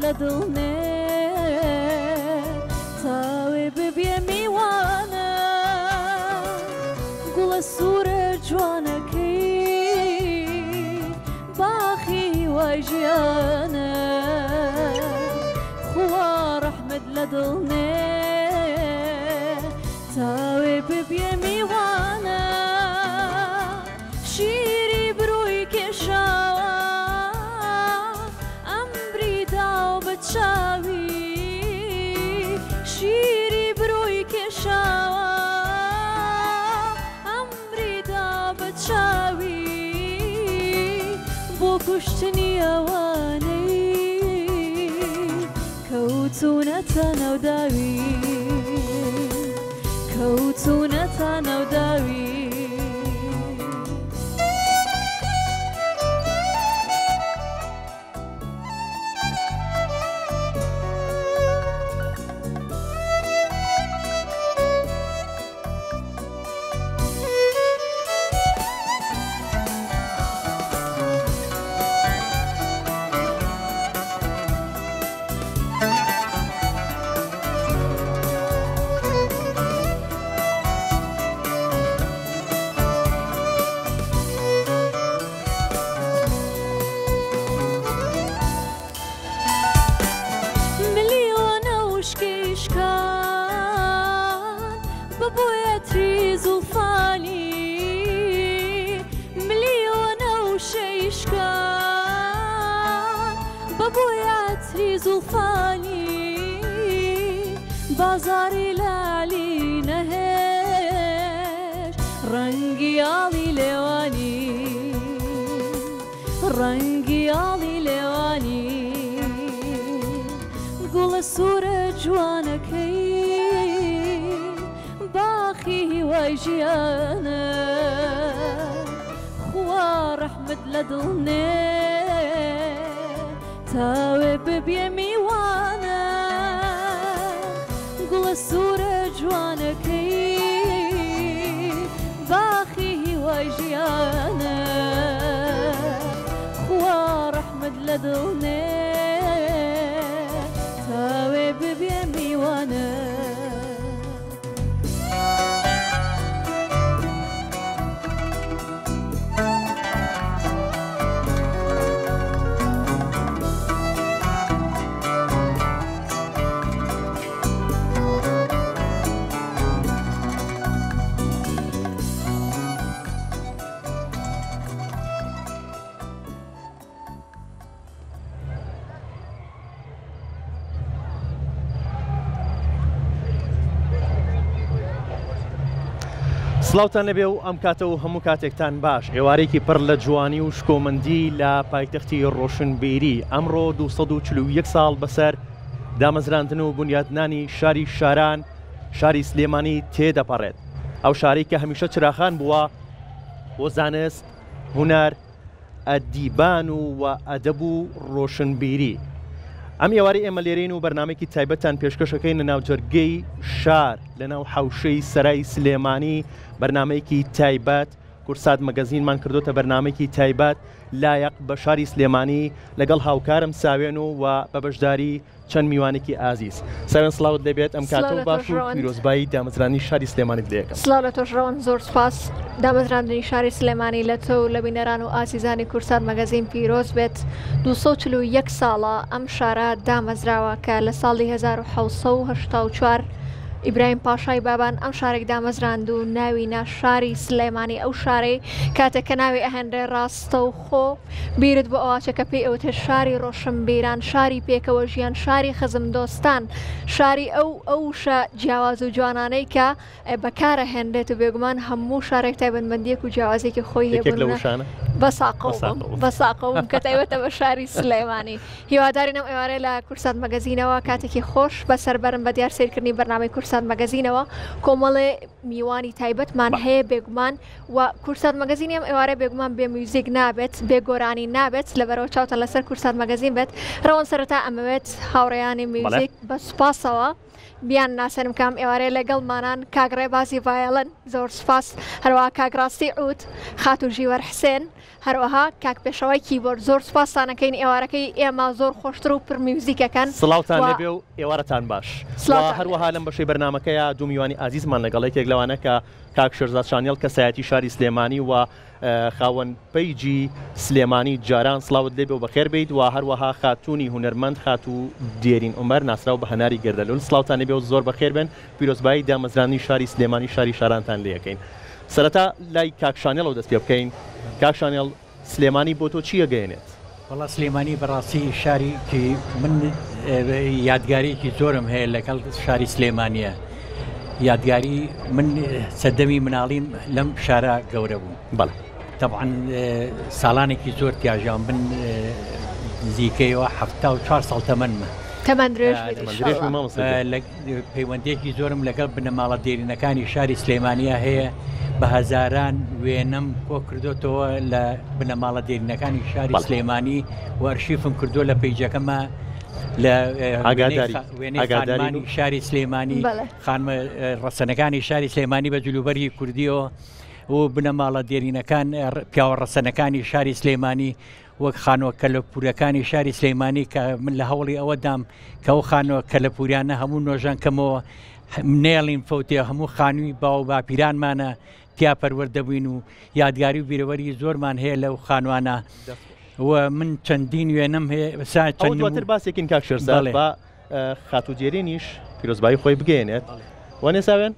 لدڵنێ تاوێ ببێ میوانە گوڵە سوورە جوانەکەی باخی وای ژیانە خوا ڕەحمەت لەدڵنێ تاوێ ببێ میوانە شیری برووی کێشاوە ئەمری داو بە چاوی شیری برووی کێشاوە ئەمری داو بە چاوی بۆ کوشتنی ئەوانەی کەوتونەتە نەوداوی کەوتونەتە نەوداوی بازاری لالی نەهێش ڕەنگی ئاڵی لێوانی ڕەنگی ئاڵی لێوانی گوڵە سوورە جوانەکەی باخی هیوای ژیانە خوا ڕەحمەت لەدڵنێ تاوێ ببێ میوانە گوڵە سوورە جوانەکەی باخی هیوای ژیانە خوا ڕەحمەت لەدڵنێ تاوێ ببێ میوانە سڵاوتان لەبێ و ئەم کاتە و هەموو کاتێکتان باش ئێوارێکی پڕ لە جوانی و شکۆمەندی لە پایتەختی ڕۆشنبیری ئەمڕۆ 241 ساڵ بەسەر دامەزراندن و بنیادنانی شاری شاران شاری سلێمانی تێدەپەڕێت ئەو شارێک کە هەمیشە چراخان بووە بۆ زانست هونەر ئەدیبان و ئەدەب و ڕۆشنبیری ئەم ئێوارەی ئێمە لێرەین و بەرنامێکی تایبەتان پێشکەشەکەین لە ناوجەرگەی شار لە ناو حەوشەی سەرای سلێمانی بەرنامەیەکی تایبەت کورسات مەگەزینمان کردوتە بەرنامێکی تایبەت لایەق بە شاری سلێمانی لەگەڵ هاوکارم ساوێن و بە بەشداری چەند میوانێکی ئازیز ساوێن سڵاوت لەبێت ئەم کاتە و باش و پیرۆزبایی دامەزرانی شاری سلێمانی بدەیەکەم سڵاو لە تۆشڕەوەن زۆر سپاس دامەزراندنی شاری سلێمانی لە تۆ و لە بینەران و ئازیزانی کورسات مەگەزین پیرۆز بێت 241 ساڵە ئەم شارە دامەزراوە کە لە ساڵی 1984 ئیبراهیم پاشای بابان ئەم شارێک دامەزراند و ناوی ناشاری سلێمانی ئەو شارەی کاتێککە ناوی ئەهێنرێ ڕاستە و خۆ بیرت بۆ ئەواچەکە پێی ئەوتر شاری ڕۆشنبیران شاری پێکەوە ژیان شاری خزم دۆستان شاری ئەو شە جیاواز و جوانانەی کە بەکارە هێنرێت و بێگومان هەموو شارێک تایبەتمەندیەک و جیاوازێکی خۆی هەیە بەساقەوم کە تایبەتە بە شاری سلێمانی هیوادارین ئەم ئێوارەی لە کورسات مەگەزینەوە کاتێکی خۆش بەسەربەرم بە دیار سیرکردنی بەرنامەی کورسات مەگەزینەوە کۆمەڵێ میوانی تایبەتمان هەیە بێگومان و کورسات مەگەزینی ئەم ئێوارە بێگومان بێ میوزیک نابێت بێگۆرانی نابێت لەبەرەوە چاوتە لەسەر کورسات مەگەزین بێت ڕەوەن سەرەتا ئەمەوێت هاوڕێیانی میوزیک بە سوپاسەوە بیان ناسەرم کام ئێوارەیە لەگەڵمانان کاگڕێ بازی ڤایەڵەن زۆر سپاس هەروەها کاگڕاستی عود خاتو ژیوەر حسێن هەروەها کاک پێشەوەی کیبۆرد زۆر سپاسانەکەین ئێوارەکەی ئێمە زۆر خۆشتر و پرمیوزیکەکەن سڵاوتان لەبێ و ئێوارەتان باش هەروەها لەم بەشەی بەرنامەکەیە دوو میوانی ئازیزمان لەگەڵێکێک لەوانە کە کاک شێرزاد شانیێڵ کەسایەتی شاری سلێمانی و خاوەن پەیجی سلێمانی جاران سڵاوت لێبێ و بەخێر بیت و هەروەها خاتوونی هونەرمەند خاتوو دێرین عومەر ناسراو بە هەناری گردەلول سڵاوتان لێبێ و زۆر بەخێر بن پیرۆزبایی دامەزرانی شاری سلێمانی شاری شارانتان لێ یەکەین سەرەتا لای کاک شانیێڵ و دەست پێ بکەین کاک شانیێڵ سلێمانی بۆ تۆ چی ئەگەیەنێت؟ وەڵا سلێمانی بەڕاستی شارێکی من یادگارێکی زۆرم هەیە لەگەڵ شاری سلێمانیە یادگاری من سەردەمی مناڵیم لەم شارە گەورە بوو بەڵێ طبعا ساڵانێکی زۆر تیاژیان من نزیکەیەوە 74 ساڵ تەمەنمە تەمەن درێژ پەیوەندێکی زۆرم لەگەڵ بنەماڵە دێرینەکانی شاری سلێمانیە هەیە بە هەزاران وێنەم کۆ کردوتەوە لە بنەماڵە دێرینەکانی شاری سلێمانی و ئەرشیفم کردو لە پەیجەکەمە لە وێنەی شاری سلێمانی خانمە ڕەسەنەکانی شاری سلێمانی بە جلوبەری کوردیەوە و بنەماڵە دێرینەکان پیاوە ڕەسەنەکانی شاری سلێمانی وەک خانوە کەلەپورەکانی شاری سلێمانی کە من لە هەوڵی ئەوەدام کە ئەو خانوە کەلەپوریانە هەموو نۆژانکەمەوە نێڵین فەوتێ هەموو خانووی باو باپیرانمانە تیا پەروەردەبووین و یادگاری و بیرەوەری زۆرمان هەیە لەو خانوانە و من چەندین وێنەم هەیە دواتر باسێکین کاک شێرزاد بە خاتوو دێرێنیش پیرۆزبایی خۆی بگەێنێت وانێ ساوێن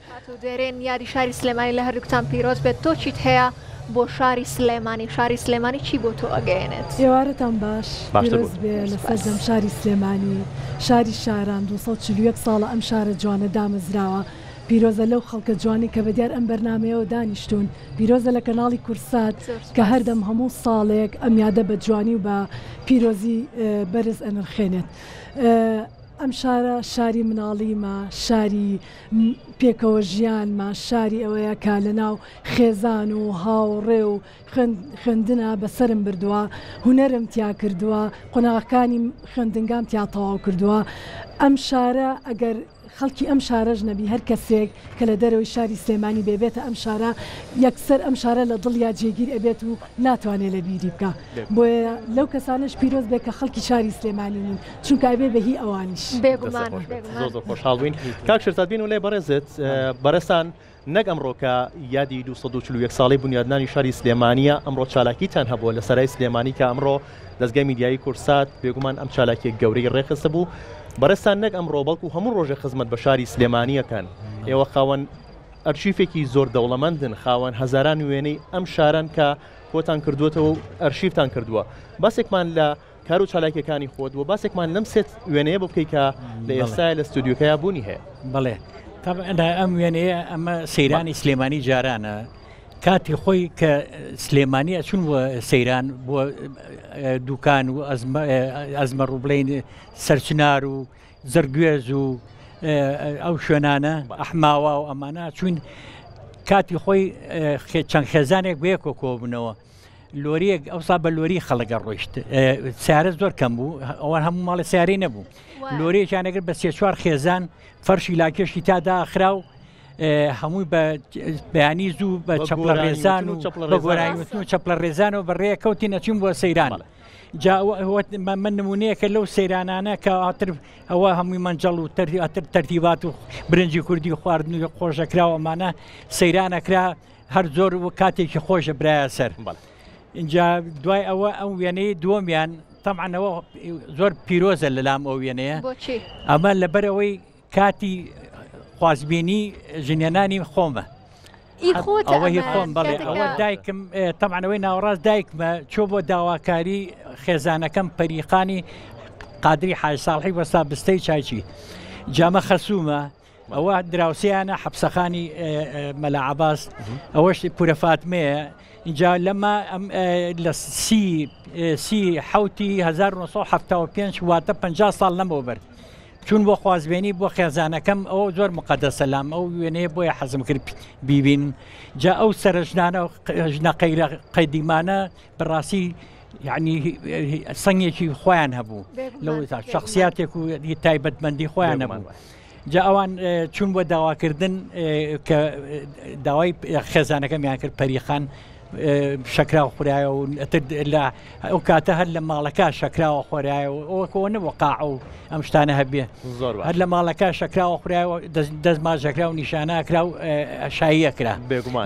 خاتوو دێرێن یادی شاری سلێمانی لە هەردووکتان پیرۆز بێت تۆ چیت هەیە بۆ شاری سلێمانی چی بۆ تۆ ئەگەێنێت؟ ئێوارەتان باش پیرۆز بێ لە سەردەم شاری سلێمانی شاری شاران 241 ساڵە ئەم شارە جوانە دامەزراوە پیرۆزە لەو خەڵکە جوانی کە بەدیار ئەم بەرنمەیەوە دانیشتون پیرۆزە لە کەناڵی کورسات کە هەردەم هەموو ساڵێک ئەم یادە بە جوانی و بە پیرۆزی بەرز ئەنرخێنێت. ئەم شارە شاری مناڵیمە شاری پێکەوە ژیانمە شاری ئەوەیە کە لە ناو خێزان و هاوڕێ و خوێندنە بەسرم بردووە هونەرم تیا کردووە قۆناغەکانی خوێندنگام تیا تەواو کردووە ئەم شارە ئەگەر خەڵکی ئەم شارەش نەبی هەر کەسێک کە لە دەرەوەی شاری سلێمانی بێبێتە ئەم شارە یەکسەر ئەم شارە لە دڵیا جێگیر ئەبێت و ناتوانێت لە بیری بکە بۆیە لەو کەسانش پیرۆز بێت کە خەڵکی شاری سلێمانی نین چونکە ئەبێ بە هی ئەوانیش بێگومان زۆر خۆشحاڵ بووین کاک شێرزاد بین و لێ بەڕێزت بەرەستان نەک ئەمڕۆکە یادی 241 ساڵی بنیادنانی شاری سلێمانیە ئەمڕۆ چالاکیتان هەبووە لە سەرای سلێمانی کە ئەمڕۆ دەستگای میدیایی کورسات بێگومان ئەم چالاکیە گەورەی ڕێخستە بوو بەرەستان نەک ئەمڕۆ بەڵکو هەموو ڕۆژە خزمەت بە شاری سلێمانیەکەن ئێوە خاوەن ئەرشیفێکی زۆر دەوڵەمەندن خاوەن هەزاران وێنەی ئەم شاران کە کۆتان کردووەتەوە و ئەرشیفتان کردووە باسێکمان لە کار و چالاکیەکانی خۆت و باسێکمان لەم سێت وێنەیە بۆ بکەی کە لە ئێستای لە ستودیۆکەیە بوونی هەیە بڵێ ئەم وێنەیە ئەمە سەیرانی سلێمانی جارانە کاتی خۆی کە سلێمانی ئەچون بۆ سەیران بۆ دوکان و ئەزمە ڕووبڵین سەرچنار و زەرگوێز و ئەو شوێنانە ئەحماوە و ئەمانە چوین کاتی خۆی چەند خێزانێک بەیەکۆ کۆبوونەوە لۆریەک ئەوسا بە لۆری خەڵەگە ڕۆیشت سیارە زۆر کەم بوو ئەوان هەموو ماڵی سیارەی نەبوو لۆریەکیانەگەر بە سێ-چوار خێزان فەرشی لاکێشی تادا ئەخرا و هەمووی بە بەیانی زوو بە چەپڵە ڕێزان و بە گۆرانیوتن و چەپڵە ڕێزان و بەڕێیە کەوتی نەچین بۆ سەیران من نمونەیەکە لەو سەیرانانە کە ئاتر ئەوە هەمووی مەنجەڵ و تەرتیبات و برنجی کوردی و خواردنی خۆشەکراوەمانە سەیرانەکرا هەر زۆر و کاتێکی خۆشە برایە سەر اینجا دوای ئەوە ئەو وێنەی دووەمیان تەمعەنەوە زۆر پیرۆزە لەلام ئەو وێنەیە ئەمە لەبەرەوەی کاتی خوازبینی ژنێنانی خۆمە ئەوەی خۆم بڵێ ئەوە دایکم تەمعەنەوەی ناوەڕاست دایکمە چۆ بۆ داواکاری خێزانەکەم پەریخانی قادری حاج ساڵحی وەستا بستەی چایچی جامە خەسوومە ئەوە دراوسیانە حەبسەخانی مەلا عەباس ئەوەش پورە فاتمەیە اینجا لەمە لە سی حوتی 1975 واتە 50 ساڵ لەمەوە بەر چون بۆ خوازبێنی بۆ خێزانەکەم ئەو زۆر مقەدەسە لام ئەو وێنەیە بۆیە حەزم کرد بیبین جا ئەو سەرژنانە ژنە قەیدیمانە بەڕاستی يعني سنگێکی خۆیان هەبوو لەو شخصیاتێک و تایبەتمەندی خۆیان هەبوو جا ئەوان چوون بۆ داواکردن کە داوای خێزانەکەمیان کرد پەریخان شەکراوە خورایە و ئەو کاتە هەر لە ماڵەکە شەکراوە خۆرایە و ئەوەکەوە نەبوو قاع و ئەم شتانە هەبێ هەر لە ماڵەکە شەکراوە خورایەوە دەستماژەکرا و نیشانەکرا و شاییە کرا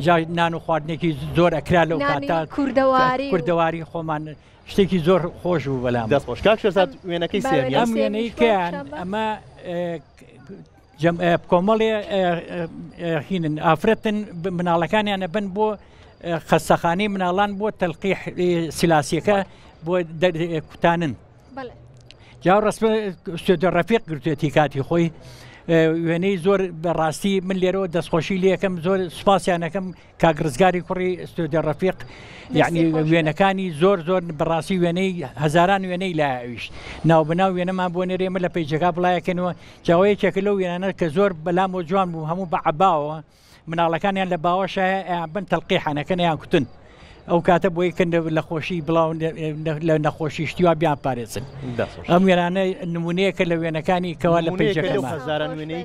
جا نان و خواردنێکی زۆر ئەکرا لەو کاتە کوردەواری خۆمان شتێکی زۆر خۆش بوو بەلام دەستخۆش کاک شێرزاد وێنەکەی سێمیان ئەم وێنەیەکەیان ئەمە کۆمەڵێ هینن ئافرەتن مناڵەکانیانە بن بۆ خەستەخانەی مناڵان بۆ تەلقیح سیلاسیەکە بۆ کوتانن جا ڕستمە سوێدە ڕەفیق گرتوێتی کاتی خۆی وێنەی زۆر بەڕاستی من لێرەوە دەستخۆشی لێەکەم زۆر سوپاسیانەکەم کاگرزگاری کوڕی سوێدە ڕەفیق یعنی وێنەکانی زۆر زۆر بەڕاستی وێنەی هەزاران وێنەی لایویش ناو بەناو وێنەمان بۆ نێرێمە لە پەیجەکە بڵایەکەنەوە جاوەیەکێکە لەو وێنانە کە زۆر بەلام و جوان بوو هەموو بە عەباوە مناڵەکانیان لە باوەشایە بن تەلقیحانەکەنیان کوتن ئەو کاتە بۆی کە لە خۆشی بڵاو لە نەخۆشی شتیوا بیان پارێزن ئەم وێنانە نمونەیەکە لە وێنەکانی کەوا لە پەیجەکەمان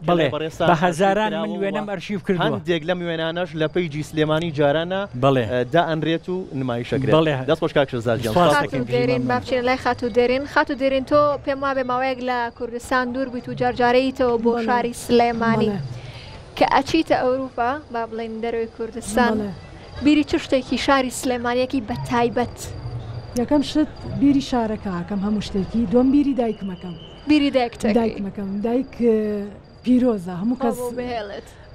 بڵێ بە هەزاران من وێنەم ئەرشیف کردووە هەندێک لەم وێنانەش لە پەیجی سلێمانی جارانە بڵێ دا ئەنرێت و نمایشەکرێت دەستخۆش کاک شێرزاد گیان دێرین بابچین لای خاتو دێرین تۆ پێم وابێ ماوەیەک لە کوردستان دوور بوویت و جارجارەیتەوە بۆ شاری سلێمانی کە ئەچیتە ئەوروپا با بڵێن دەروی کوردستان بیری چ شتێکی شاری سلێمانیەکی بە تایبەت یەکەم شت بیری شارەکەکەم هەموو شتێکی دوم بیری دایکمەکەم بیری دایکمەکەم دایک پیرۆزە هەموو کەس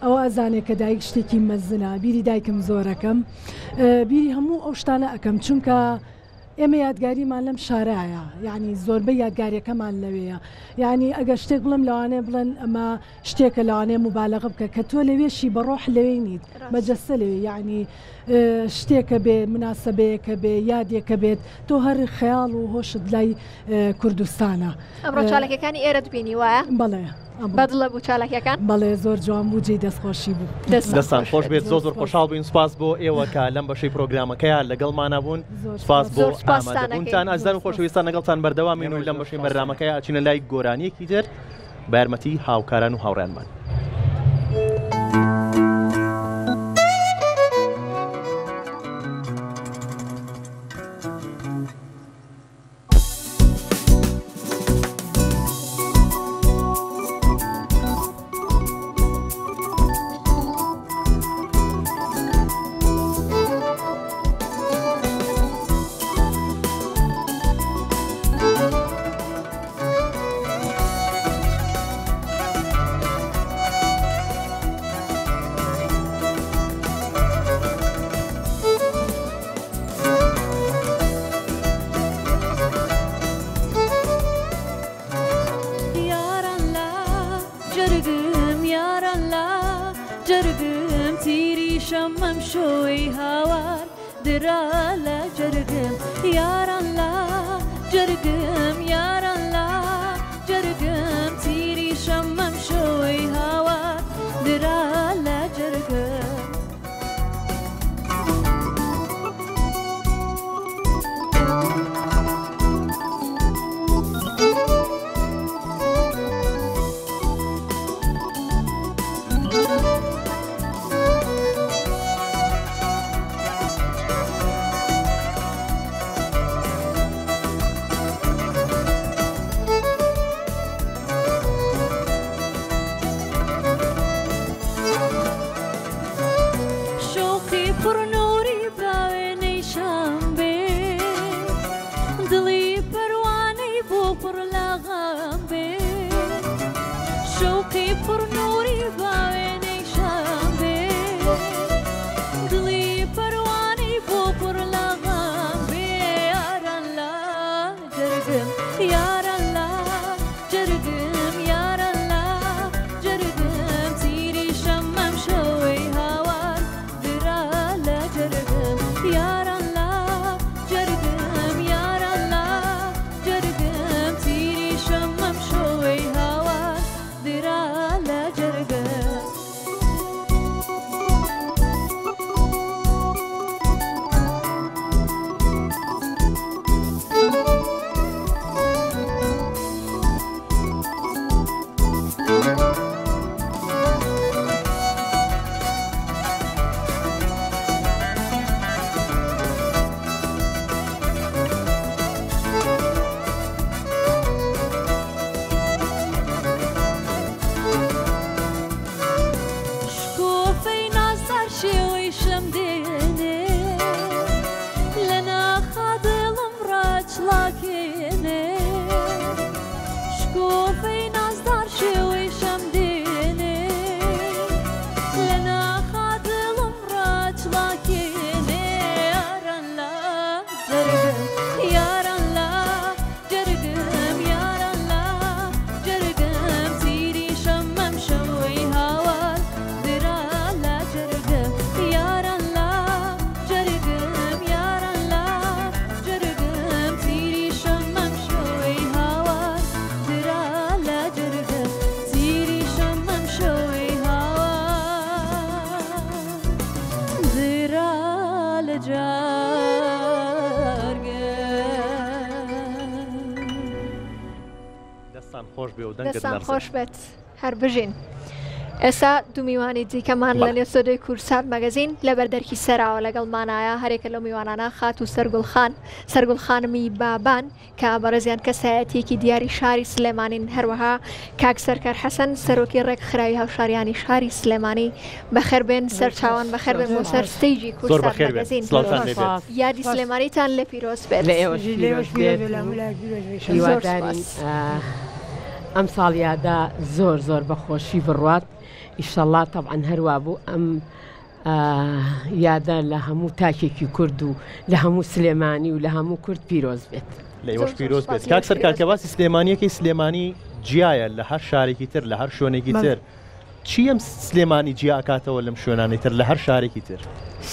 ئەوە ئەزانێت کە دایک شتێکی مەزنە بیری دایکم زۆرەکەم بیری هەموو ئەو شتانە ئەەکەم چونکە ئێمە یادگاریمان لەم شارایە یعنی زۆربەی یادگاریەکەمان لەوەیە یعنی ئەگەر شتێک بڵم لەوانێ بڵێن ئەمە شتێکە لەوانێ مبالەغە بکە کە تۆ لەوێشی بەڕۆح لەوێ نیت بەجەستە لەوێ یعنی شتێکە بێ مناسبەیەکە بێ یادێکە بێت تۆ هەر خەیاڵ و هۆشت لای کوردستانە ئەمڕۆ چالاکیەکانی ئێرە بینی وایە بەڵێ بەدڵە بوو چالاکیەکان بەڵێ زۆر جوان بوو جێی دەستخۆشی بوو دەستان خۆش بێت زۆر خۆشحاڵ بووین سپاس بۆ ئێوەکە لەم بەشەی پرۆگرامەکەیان لەگەڵمانە بوون سپاس بۆ ئامادەبوونتان ئازار و خۆشەویستان لەگەڵتان بەردەوامین و لەم بەشەی بەرنامەکەی ئاچینە لای گۆرانیەکی تر بە یارمەتی هاوکاران و هاوڕێنمان دەستان خۆش بێ و دەنگت دەستان نەرسێ. خۆش بێت هەر بژین. ئێستا دوو میوانی دیکەمان لە نێو سۆدەی کورسات مەگەزین لە بەردەرکی سەراوە لەگەڵمانایە هەرێکە لەو میوانانە خات و سەرگوڵخانمی بابان کە بەڕێزیان کەسایەتێکی دیاری شاری سلێمانین هەروەها کاک سەرکار حەسەن سەرۆکی ڕێکخراوی هاوشاریانی شاری سلێمانی بەخێربێن سەرچاوان بەخێربێن بۆ سەر ستەیجی کورسات مەگەزین. یادی سلێمانیتان لێ پیرۆز بێت. لە ئێوەش پیرۆز بێت. هیوادارین ئەم ساڵیادا زۆر بەخۆشی بڕوات. ئیشەڵڵا تەبعەن هەروە بوو ئەم یادە لە هەموو تاکێکی کورد و لە هەموو سلێمانی و لە هەموو کورد پیرۆز بێت. لە ئێوەش پیرۆز بێت. کاک سەرکار کە باسی سلێمانیەکەی سلێمانی جیایە لە هەر شارێکی تر لە هەر شوێنێکی تر. چی ئەم سلێمانی جیا ئەکاتەوە لەم شوێنانی تر لە هەر شارێکی تر؟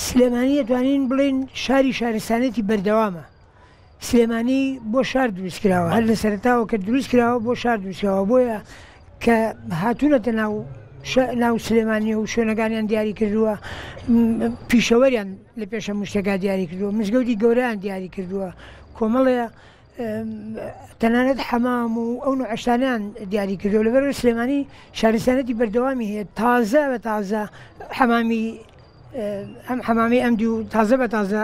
سلێمانی دەتوانین بڵێن شاری شارستانێتی بەردەوامە. سلێمانی بۆ شار دروستکراوە هەر لە سەرتاوە کە دروستکراوە بۆ شار دروستکراوە بۆیە کە هاتوونەتە ناو سلێمانی و شوێنەکانیان دیاری کردووە پیشەوەریان لە پێشە مشتەکە دیاری کردووە مزگەوتی گەورەیان دیاری کردووە کۆمەڵەیە تەنانەت حەمام و ئەو نوعشتانیان دیاری کردووە لەبەر سلێمانی شارستانەتی بەردەوامی هەیە تازە بە تازە حەمامی ئەمدی و تازە بە تازە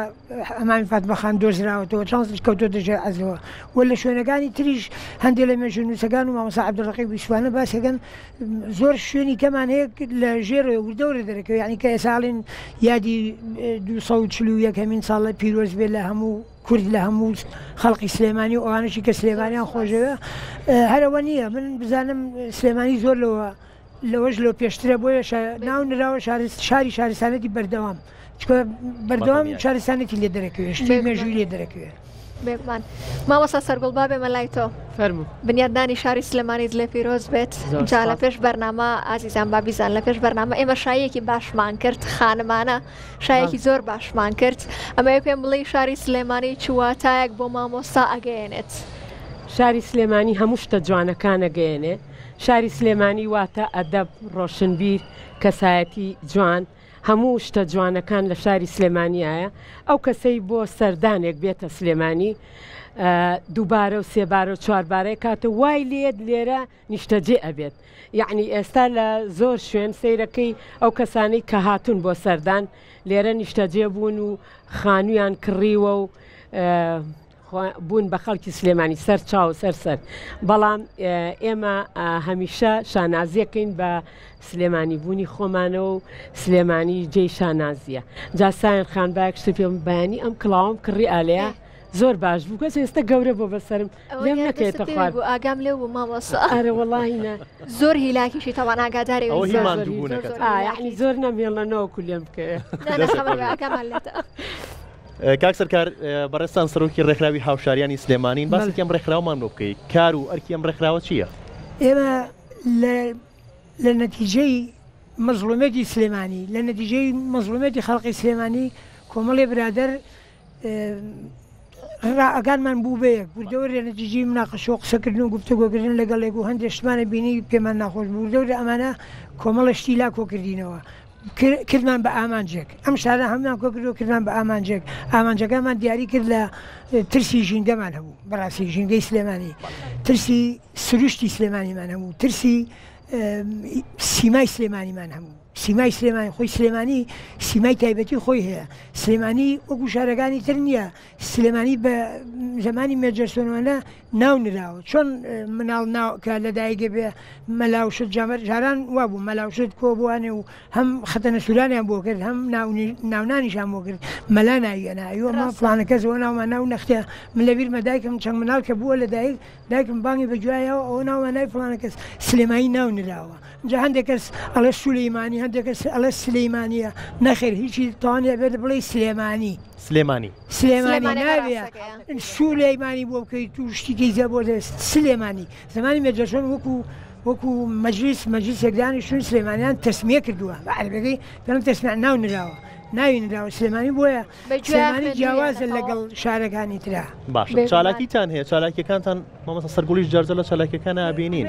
ئەمامی فاتمەخان دۆزراوەتەوە چانس کەوتۆ دەژێ ئەزەوە وە لە شوێنەکانی تریش هەندێک لە مێژونووسەکان و مامۆستا عەبدوڵڕەقیب بیسوانە باسەکەن زۆر شوێنی کەمان هەیە لە ژێرە وردەورە دەرەکەوێت یعنی کە ئێساڵین یادی 241 ساڵە پیرۆز بێت لە هەموو کورد لە هەموو خەڵقی سلێمانی و ئەوانشی کە سلێمانیان خۆشەوە هەرەوە نییە من بزانم سلێمانی زۆر لەوەش لەو پێشترە بۆیە ناو نراوە شاری شارستانەتی بەردەوام چکە بەردەوام شارستانێتی لێ دەرەکەوێت شتی مێژووی لێ دەرەکەوێت. بێگومان مامۆستا سەرگوڵ بابێ مەلای تۆ فەرموو بنیاددانی شاری سلێمانیت لێ پیرۆز بێت جا لە پێش بەرنامە ئازیزان بابیزان لە پێش بەرنامە ئێمە شایەکی باشمان کرد خانمانە شایەکی زۆر باشمان کرد ئەمە پێم بڵێ شاری سلێمانی چواتایەک بۆ مامۆستا ئەگەیەنێت. شاری سلێمانی هەموو شتە جوانەکان ئەگەیەنێ. شاری سلێمانی واتە ئەدەب ڕۆشنبیر کەسایەتی جوان هەموو شتە جوانەکان لە شاری سلێمانیایە ئەو کەسەی بۆ سەردانێک بێتە سلێمانی دووبارە و سێبارە و چواربارەی کاتە وای لێت لێرە نیشتەجێ ئەبێت. یعنی ئێستا لە زۆر شوێن سەیرەکەی ئەو کەسانی کە هاتوون بۆ سەردان لێرە نیشتەجێ بوون و خانوویان کڕیوە و بوون بە خەڵکی سلێمانی سەر چاو سەر بەڵام ئێمە هەمیشە شانازیەکەین بە سلێمانی بوونی خۆمانەوە و سلێمانی جێی شانازیە. جاسایان خانبایەک شتە پێم بەیانی ئەم کڵاوم کڕی ئالەیە زۆر باش بوو کەس ئێستا گەورە بۆ بەسرم لێم نەکەێتە خوارد ئاگام لێ بوو مامۆستا ئارە وەڵاهینە زۆر هیلاکیشی تاوان ئاگاداری یعنی زۆر نەمێڵەنەوەکو لێم بکەوێت. کاک سەرکار بەڕێستان سەرۆکی ڕێکخراوی هاوشاریانی سلێمانین باسی کەم ڕێکخراومان بۆ بکەیت کار و ئەرکی ئەم ڕێکخراوە چییە؟ ئێمە لە نەتیجەی مەزڵومەتی سلێمانی لە نەتیجەی مەزڵومەتی خەڵقی سلێمانی کۆمەڵێ برادەر ڕائەکانمان بوو بەیەک بوردەوەرە نەتیجەی مناقەشە و قسەکردن و گفتوگۆکردن لەگەڵێک و هەندێک شتمانە بینی پێمان ناخۆش بوردەورە ئەمانە کۆمەڵە شتی لا کۆکردینەوە کردمان بە ئامانجێک ئەم شارە هەمویان کۆکردەوە کردمان بە ئامانجێک ئامانجەکانمان دیاری کرد لە ترسی ژینگەمان هەبوو بەڕاستی ژینگەی سلێمانی ترسی سروشتی سلێمانیمان هەبوو ترسی سیمای سلێمانیمان هەبوو سیمای سلێمانی خۆی سلێمانی سیمای تایبەتی خۆی هەیە سلێمانی وەکو شارەکانی تر نییە سلێمانی بە زمانی مێجەرسۆنوانە ناو نراوە چۆن مناڵ کە لەدایکە بێ مەلاوشت جاران وابوو مەلاوشت کۆ بوانێ و هەم خەتەنە سوورانیان بۆ کرد هەم ناونانیشان بۆ کرد مەلا ناویەنایوەمە فڵانە کەسەوە ناومان ناو نەختە من لەبیرمە دایکم چەند مناڵ کە بووە لە دایکم بانگی بەگوایەوە ئەوە ناومان نای فڵانە کەس سلێمانی ناو نراوە جا هەندێک کەس ئەڵە سولەیمانی هەندێک کەس ئەڵە سلەیمانیە نەخێر هیچی توانێت بێت بڵێ سلێمانی ناوێ سولەیمانی بۆ بکەیت تو شتیکەی زە بۆ دەست سلێمانی زمانی مێجەرسۆن وەکو مەجلیس یەکدانی شوێن سلێمانیان تەسمیە کردووە بە عەرەبیەکەی پێڵم تەسمیە ناو نراوە ناوینراوە سلێمانی بۆیە سلێمانی جیاوازە لەگەڵ شارەکانی ترا. باش چالاکیتان هەیە چالاکیەکانتان مامەستا سەرگوڵیش جارجە لە چالاکیەکان ئابینین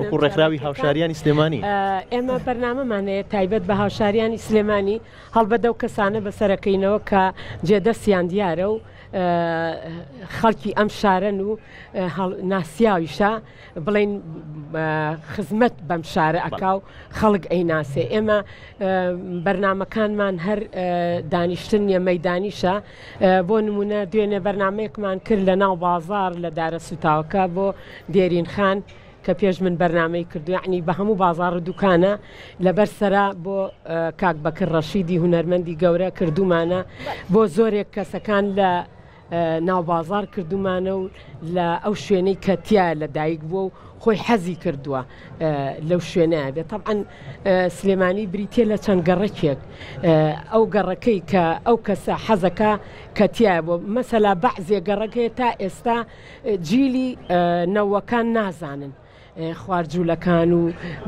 وەکو ڕێکخراوی هاوشاریانی سلێمانی. ئێمە بەرنامەمان هەیە تایبەت بە هاوشاریانی سلێمانی هەڵبەدە و کەسانە بەسەرەکەینەوە کە جێدەستیان دیارە و خەڵکی ئەم شارەن و ناسیاویشە بڵین خزمەت بەم شارە ئەکا و خەڵک ئەیناسێ. ئێمە بەرنمەکانمان هەر دانیشتن نیە مەدانیشە. بۆ نمونە دوێنێ بەرنمەیەکمان کرد لە ناو بازار لە دارە سوتاوەکە بۆ دێرین خان کە پێش من بەرنمەی کردو یعنی بە هەموو بازار و دوکانە لەبەر سەرا بۆ کاک بەکر ڕەشیدی هونەرمەندی گەورە کردومانە بۆ زۆرێک کەسەکان لە ناو بازار کردومانە و لە ئەو شوێنەی کەتیە لە دایک بووە و خۆی حەزی کردووە لەو شوێنەیە بێت. طبعاً سلێمانی بریتە لە چەند گەڕەکێک ئەو گەڕەکەی کە ئەو کەسە حەزەکە کەتیە بۆ مەسەلا بەعزێ گەڕەکەی تا ئێستا جیلی نەوەکان نازانن خواردجوولەکان و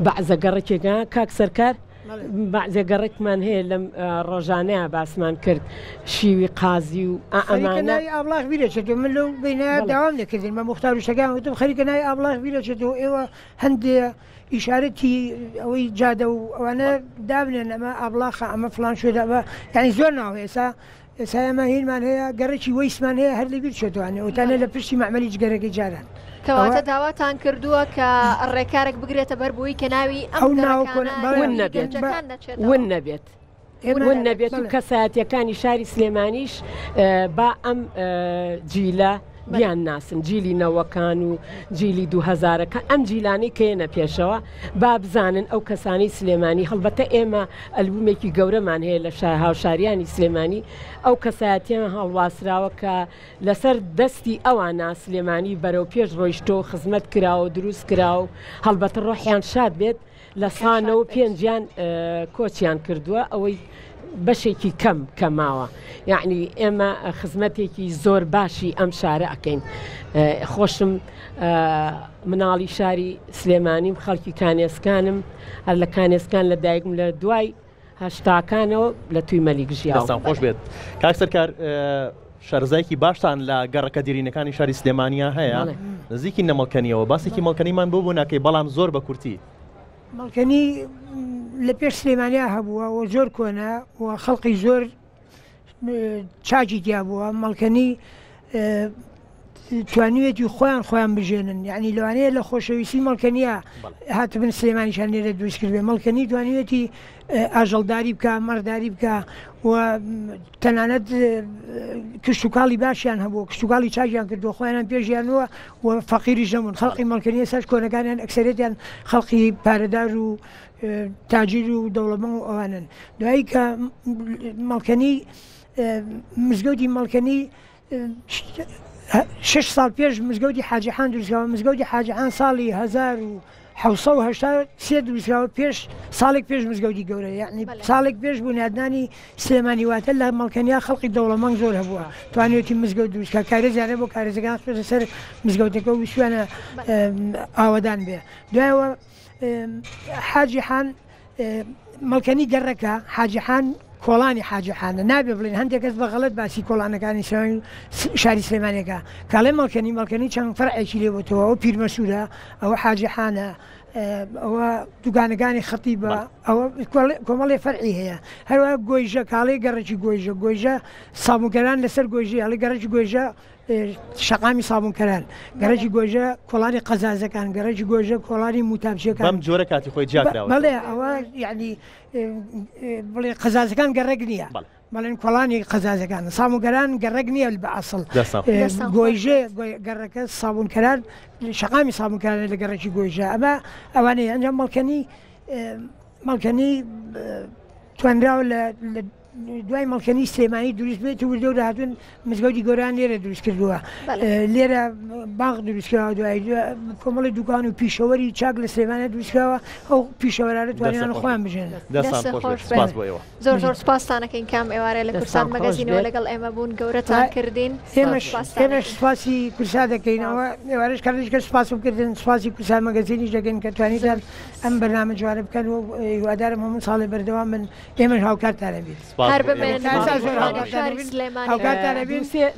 بەعزە گەڕەکێکە کاک سەرکار بەعزێگەڕێکمان هەیە لەم ڕۆژانەیە باسمان کرد شیوی قازی و ئەمانە ئابلاغ بیرەچێتەوە. من لەو بینایە داوام دەکردین مە مختار وشەکان وتم خەریکە نای ئابلاغ بیرەچێتەوە ئێوە هەندێ ئیشارەتی ئەوەی جادە و ئەوانە دابنێن ئەمە ئابلاخە ئەمە فلان شوێدا بە یعنی زۆر ناوە ئێستا ئێمە هینمان هەیە گەڕێکی وەیسمان هەیە هەر لەبیر چێتوانێ وتانە لە پشتی مەعمەلی جگەرەکەی جاران. کەواتە داواتان کردووە کە ڕێکارێک بگرێتە بەربووی کە ناوی ئەم ون نەبێت ون نەبێت و کەسایەتیەکانی شاری سلێمانیش با ئەم جیلە بیان ناسن جیلی نەوەکان و جیلی 2000ەکان ئەم جیلانی کێنە پێشەوە با بزانن ئەو کەسانی سلێمانی هەڵبەتە ئێمە ئەلبومێکی گەورەمان هەیە لە هاوشاریانی سلێمانی ئەو کەسایەتیان هەڵواسراوە کە لەسەر دەستی ئەوانە سلێمانی بەرەو پێش ڕۆیشتۆ خزمەت کراوە دروست کراوە هەڵبەتە ڕۆحیان شاد بێت لە سانەوە پێنجیان کۆچیان کردووە ئەوەی بەشێکی کەم کەماوە یعنی ئێمە خزمەتێکی زۆر باشی ئەم شارە ئەەکەین. خۆشم مناڵی شاری سلێمانیم خەڵکی کانێسکانم هەر لە کانێسکان لە دایکم لە دوای هەشتاکانەوە لە توی مەلیک ژیاوە. خۆش بێت کاک سەرکار شارزایکی باشتان لە گەڕەکە دیرینەکانی شاری سلێمانیا هەیە نزیکی نەمەڵکەنیەوە باسێکی مەڵکەنیمان بۆ ناکەی بەڵام زۆر بە کورتی. مەڵکەنی لە پێش سلێمانیا هەبووە و زۆر کۆنا و خەڵقی زۆر چاکی تیا بووە. مەڵکەنی توانیوێتی خۆیان بژێنن یعنی لەوانەیە لە خۆشەویستی مەڵکەنیە هاتبن سلێمانیشان لێرە دروست کردێ. مەڵکەنی توانیوێتی ئاژەڵداری بکە مەڕداری بکە و تەنانەت کشتتوکاڵی باشیان هەبوو کشتتوکاڵی چاکیان کردو خۆیان پێژیانەوە و فەقیری ژەمون خەڵقی مەڵکەنی ساش کۆنەکانیان ئەکسەرێتیان خەڵقی پارەدار و تاجیر و دەوڵەمەند و ئەوانن. دوایی کە مەڵکەنی مزگەوتی مەڵکەنی 6 ساڵ پێش مزگەوتی حاجیحان دروستکراوە. مزگەوتی حاجیحان ساڵی 1970 دروستکراوە پێش ساڵێک پێش مزگەوتی گەورە یعنی ساڵێک پێش بوونیادنانی سلێمانی واتە لە مەڵکەنیا خەڵقی دەوڵەمەند زۆر هەبووە توانێتی مزگەوت دروستکە کارێزیانە بۆ کارێزەکان خێتە سەر مزگەوتەکە و شوێنە ئاوەدان بێ. دوایەوە حاجیحان مەڵکەنی گەڕەکە حاجیحان کۆڵانی حاجیحانە نابێ بڵێن هەندێک کەس بە غەڵەت باسی کۆڵانەکانی شاری سلێمانیەکە کاڵێ مەڵکەنی چەند فەرعێکی لێبووتەوە ئەو پیرمەسوورە ئەوە حاجیحانە ئەوە دوگانەکانی خەتی بە ئەوە کۆمەڵێ فەرعی هەیە. هەروە گۆیژە کاڵێ گەڕێکی گۆیژە سابوونکەران لەسەر گۆیژی هەڵی گەڕێکی گۆیژە شەقامی سابوونکەران گەڕێکی گۆیژە کۆڵانی قەزازەکان گەڕێکی گۆیژە کۆڵانی موتابچیەکان بەم جۆرە کاتی خۆی جیاکراوە. بەڵێ ئەوە یعنی بڵێ قەزازەکان گەڕێک نییە بەڵێن کۆڵانی قەزازەکان سابوونکەران گەڕێک نییە بە ئەسڵ گۆیژێ گەڕەکە سابوونکەران شەقامی سابوونکەران لە گەڕێکی گۆیژە ئەمە ئەوانەیە ئەنجام مەڵکەنی توانراوە لە دوای مەڵکەنی سلێمانی دروست بێت و وردە و داهاتوون مزگەوتی گۆران لێرە دروست کردووە لێرە باغ دروستکراوە دوای کۆمەڵی دوکان و پیشەوەری چاک لە سلێمانە دروستکراوە ئەو پیشەوەرانە توانیان خۆیان بژێنن. زۆر زۆر سپاسانەکەین کام ئێوارە لە کورسان مەگەزینەوە لەگەڵ ئێمە بوون گەورەتان کردین. ئێمەش سپاسی کورسا دەکەینەوە ئێوارەش کارێککە سپاس بکردن سپاسی کورسان مەگەزینیش دەکەین کە توانیتان ئەم بەرنامە جوانە بکەن و هیوادارم هەموو ساڵی بەردەوام من ئێمەش هاوکارتانە بیت. هەر بمێن شاری سلێمانی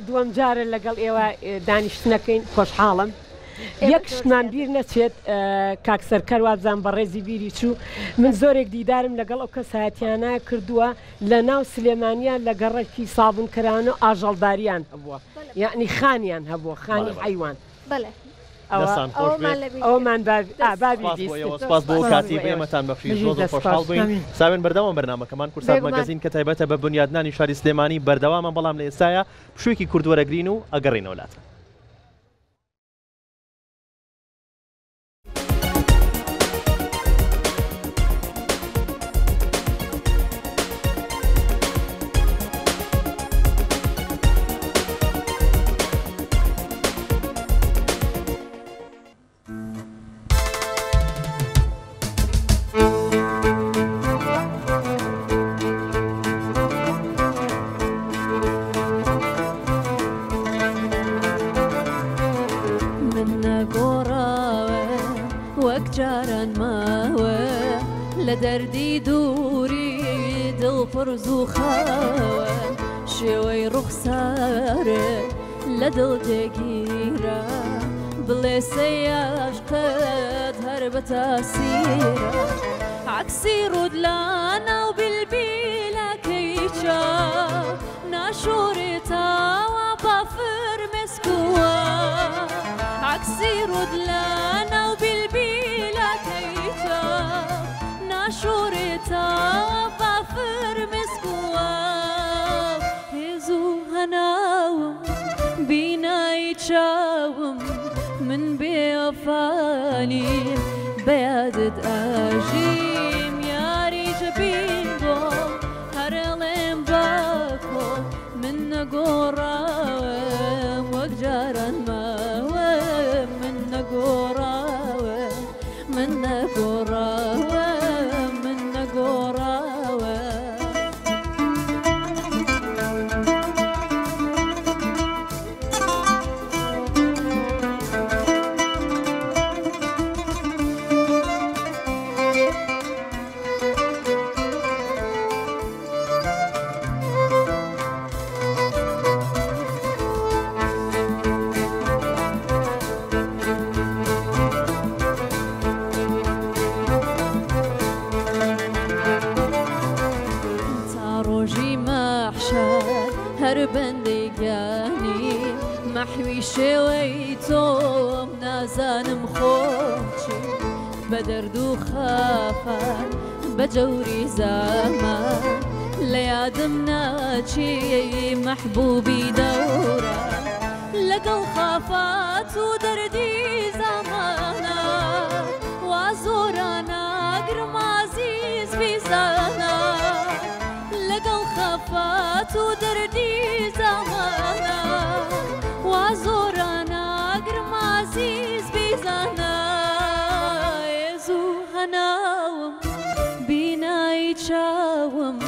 دووەم جارە لەگەڵ ئێوە دانیشتنەکەین خۆشحاڵم. یەک شتمان بیر نەچێت کاکسەرکەر وابزان بە ڕێزی بیری چوو من زۆرێک دیدارم لەگەڵ ئەو کەسایەتیانە کردووە لە ناو سلێمانیان لە گەڕێکی سابونکەران و ئاژەڵداریان هەبووە یعنی خانیان هەبووە خانی حیوان. ئەومان سپاس بۆ کاتی بێمەتان بەخشی زۆر خۆشحاڵ بووین. ساوێن بەردەوام بەرنامەکەمان کورسات مەگەزین کە تایبەتە بە بنیادنانی شاری سلێمانی بەردەوامە بەڵام لە ئێستاە پشوویەکی کوردوەرەگرین و ئەگەڕینەوە وڵاتە. لدردي دوري دل فرزو خاوة شوي رخسارة لدل تغيرة بلي سياش قد هرب تاسيرة عكسي ردلانا وبالبيلا كيشا ناشورتا وبافر مسكوا عكسي ردلانا وبالبيلا كيشا شورتا بافر مسكوا هزو هناوم بيناي تشاوم من بيفاني بيادد اجيم ياري جبينغو هرلم باكو من نقوراوم وقجارا ماوم من نقوراوم من نقوراوم هر بندگانی محوی شویتم نازانم خوچی بدرد و خافت بجوری زمان لیادم ناچی محبوبی دورا لقل خافت و دردی زمانا وازورانا گرم عزیز بیزانا لقل خافت و دردی زمانا وازورانا گرم عزیز بیزانا ازو هناوم بینای چاوم